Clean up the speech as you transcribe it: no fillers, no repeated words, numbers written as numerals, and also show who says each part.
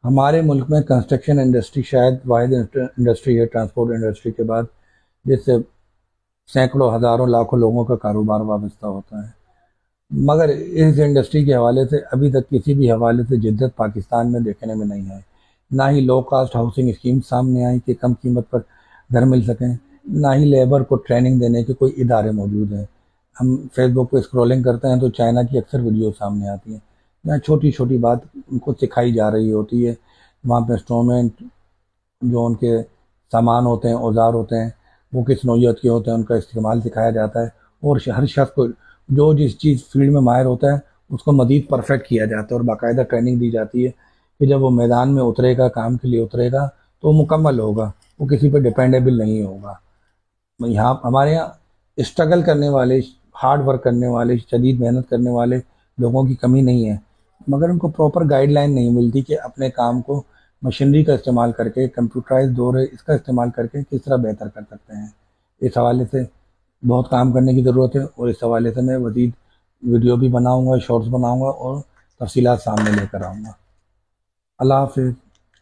Speaker 1: ہمارے ملک میں construction industry شاید واحد انڈسٹری ہے ٹرانسپورٹ انڈسٹری کے بعد جس سے سینکڑوں ہزاروں لاکھوں لوگوں کا کاروبار وابستہ ہوتا ہے، مگر اس انڈسٹری کے حوالے سے ابھی تک کسی بھی حوالے سے جدت پاکستان میں دیکھنے میں نہیں آئی، نہ ہی لو کاسٹ ہاؤسنگ اسکیم سامنے آئی کہ کم قیمت پر گھر مل سکیں، نہ ہی لیبر کو ٹریننگ دینے کے کوئی ادارے موجود ہیں۔ ہم فیس بک پہ اسکرولنگ کرتے ہیں تو چائنا کی اکثر ویڈیو سامنے آتی ہیں جہاں چھوٹی چھوٹی بات ان کو سکھائی جا رہی ہوتی ہے، وہاں پہ انسٹرومنٹ جو ان کے سامان ہوتے ہیں، اوزار ہوتے ہیں، وہ کس نوعیت کے ہوتے ہیں، ان کا استعمال سکھایا جاتا ہے، اور ہر شخص کو جو جس چیز فیلڈ میں ماہر ہوتا ہے اس کو مزید پرفیکٹ کیا جاتا ہے، اور باقاعدہ ٹریننگ دی جاتی ہے کہ جب وہ میدان میں اترے گا، کام کے لیے اترے گا تو وہ مکمل ہوگا، وہ کسی پہ ڈیپینڈیبل نہیں ہوگا۔ یہاں ہمارے یہاں اسٹرگل کرنے والے، ہارڈ ورک کرنے والے، شدید محنت کرنے والے لوگوں کی کمی نہیں ہے، مگر ان کو پراپر گائیڈ لائن نہیں ملتی کہ اپنے کام کو مشینری کا استعمال کر کے، کمپیوٹرائز دور ہے اس کا استعمال کر کے کس طرح بہتر کر سکتے ہیں۔ اس حوالے سے بہت کام کرنے کی ضرورت ہے، اور اس حوالے سے میں مزید ویڈیو بھی بناؤں گا، شارٹس بناؤں گا، اور تفصیلات سامنے لے کر آؤں گا۔ اللہ حافظ۔